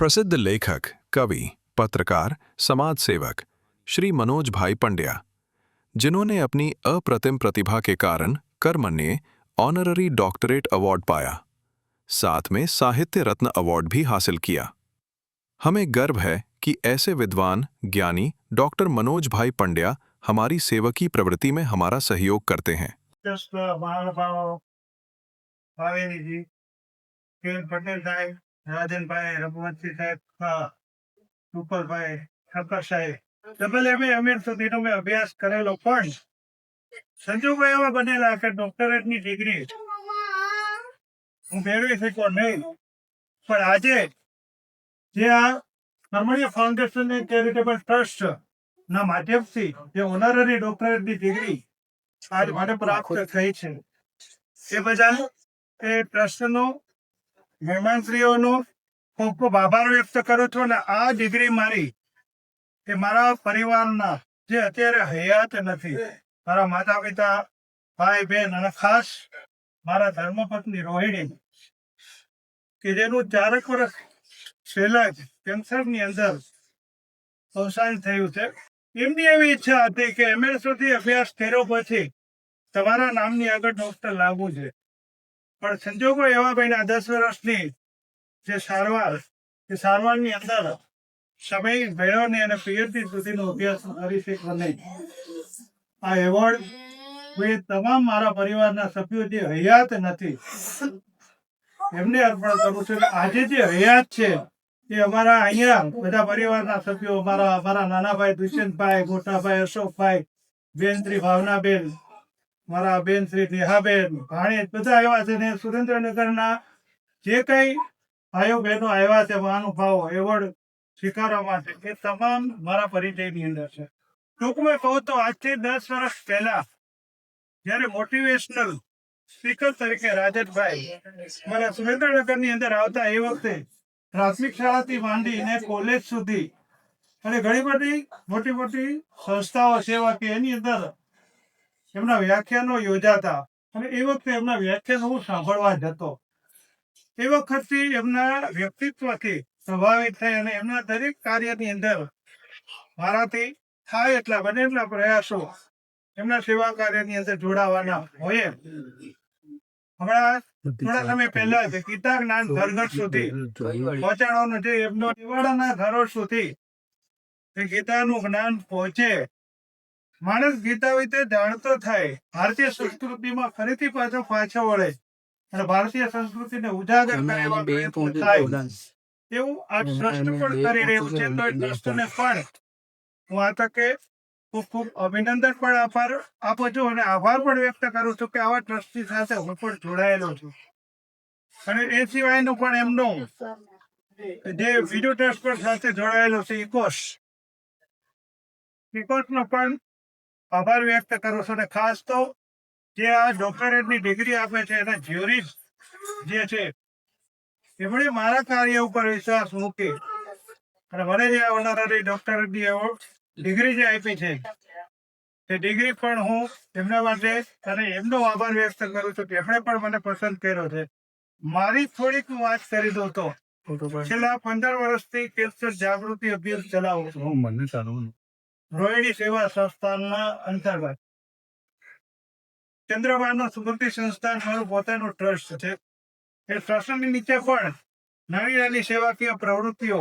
प्रसिद्ध लेखक, कवि, पत्रकार, समाज सेवक श्री मनोज भाई पंड्या, जिन्होंने अपनी अप्रतिम प्रतिभा के कारण कर्मण्य ऑनररी डॉक्टरेट अवार्ड पाया, साथ में साहित्य रत्न अवार्ड भी हासिल किया। हमें गर्व है कि ऐसे विद्वान, ज्ञानी डॉक्टर मनोज भाई पंड्या हमारी सेवकी प्रवृत्ति में हमारा सहयोग करते हैं। મહાનુભાવો ભાવેનીજી, કેએન પટેલ સાહેબ, રાજનભાઈ, રઘુવંશી સાહેબ, સુપરભાઈ, ઠક્કર સાહેબ, ડબલ એમએ એમએડ સુધીનો મેં અભ્યાસ કરેલો, પણ સંજોગો એવા બનેલા કે ડોક્ટરેટની ડિગ્રી હું મેળવી શક્યો નહીં। પણ આજે જે આ કર્મણ્ય ફાઉન્ડેશન એન્ડ ચેરિટેબલ ટ્રસ્ટ ના માધ્યમથી જે ઓનરરી ડોક્ટરેટની ડિગ્રી आज મને પ્રાપ્ત થઈ છે, એ બદલ એ ટ્રસ્ટનો, મહેમાનશ્રીઓનો ખૂબ ખૂબ આભાર વ્યક્ત કરું છું। અને આ ડિગ્રી મારી એ મારા પરિવારના જે અત્યારે હયાત નથી, મારા માતા પિતા, ભાઈ બહેન અને ખાસ મારા ધર્મપત્ની રોહિણી, કે જેનું 4 વર્ષ પહેલા જ કેન્સરની અંદર અવસાન થયું છે। એમની એવી ઈચ્છા હતી કે એમએડ સુધી અભ્યાસ કર્યો પછી તમારા નામની આગળ ડોક્ટર લાવવું છે, પણ સંજોગો એવા બન્યા 10 વર્ષની જે સારવાર, એ સારવારની અંદર સમય ભેળો નહીં અને પીએચડી સુધીનો અભ્યાસ કરી શક્યો નહીં। આ એવોર્ડ હું એ તમામ મારા પરિવારના સભ્યો જે હયાત નથી એમને અર્પણ કરું છું। આજે જે હયાત છે એ અમારા અહીંયા બધા પરિવારના સભ્યો, મારા નાના ભાઈ દુષ્યંતભાઈ, મોટા ભાઈ અશોકભાઈ, બેન શ્રી ભાવનાબેન, મારા બેન શ્રી નેહાબેન, ભાણેજ, બધા આવ્યા છે ને સુરેન્દ્રનગરના જે કંઈ ભાઈઓ બહેનો આવ્યા છે મહાનુભાવો એવોર્ડ સ્વીકારવા માટે, એ તમામ મારા પરિચયની અંદર છે। ટૂંકમાં કહું તો આજથી 10 વર્ષ પહેલા જ્યારે મોટિવેશનલ સ્પીકર તરીકે રાજનભાઈ મને સુરેન્દ્રનગરની અંદર આવતા, એ વખતે પ્રાથમિક શાળાથી માંડીને કોલેજ સુધી અને ઘણી બધી મોટી મોટી સંસ્થાઓ સેવા કે એની અંદર એમના વ્યાખ્યાનો યોજાતા, અને એ વખતે એમના વ્યાખ્યાનો હું સાંભળવા જતો। એ વખતથી એમના વ્યક્તિત્વથી પ્રભાવિત થઈ અને એમના દરેક કાર્યની અંદર મારાથી થાય એટલા બને એટલા પ્રયાસો એમના સેવા કાર્યની અંદર જોડાવાના હોય। હમણાં થોડા સમય પહેલા જ ગીતા જ્ઞાન ઘર ઘર સુધી પહોંચાડવાનું છે, એમનો નિવાડાના ઘરો સુધી ગીતાનું જ્ઞાન પહોંચે, માણસ ગીતા વિશે જાણતો થાય, ભારતીય સંસ્કૃતિમાં ફરીથી પાછો વળે અને ભારતીય સંસ્કૃતિને ઉજાગર થાય એવું આ ટ્રસ્ટ પણ કરી રહ્યું છે। તો એ ટ્રસ્ટને પણ હું આ તકે ખૂબ ખૂબ અભિનંદન પણ આપું છું અને આભાર પણ વ્યક્ત કરું છું કે આવા ટ્રસ્ટી સાથે હું પણ જોડાયેલો છું। અને એ સિવાયનું પણ એમનું જે બીજું ટ્રસ્ટ પણ સાથે જોડાયેલો છે ઇકોસનો પણ આભાર વ્યક્ત કરું છું। અને ખાસ તો જે આ ડોક્ટરેટની ડિગ્રી આપે છે એના જ્યુરી જે છે એમણે મારા કાર્ય ઉપર વિશ્વાસ મૂકી અને મને જે ઓનરરી ડોક્ટરેટની ડિગ્રી જે આપી છે તે ડિગ્રી પણ હું એમના માટે અને એમનો આભાર વ્યક્ત કરું છું કે એમણે પણ મને પસંદ કર્યો છે। મારી થોડીક વાત કરી દઉં તો છેલ્લા 15 વર્ષથી કેન્સર જાગૃતિ અભિયાન ચલાવું છું રોહિણી સેવા સંસ્થાનના અંતર્ગત। ચંદ્રબાનો સ્મૃતિ સંસ્થાન મારું પોતાનું ટ્રસ્ટ છે। એ ટ્રસ્ટની નીચે પણ નાની નાની સેવાકીય પ્રવૃત્તિઓ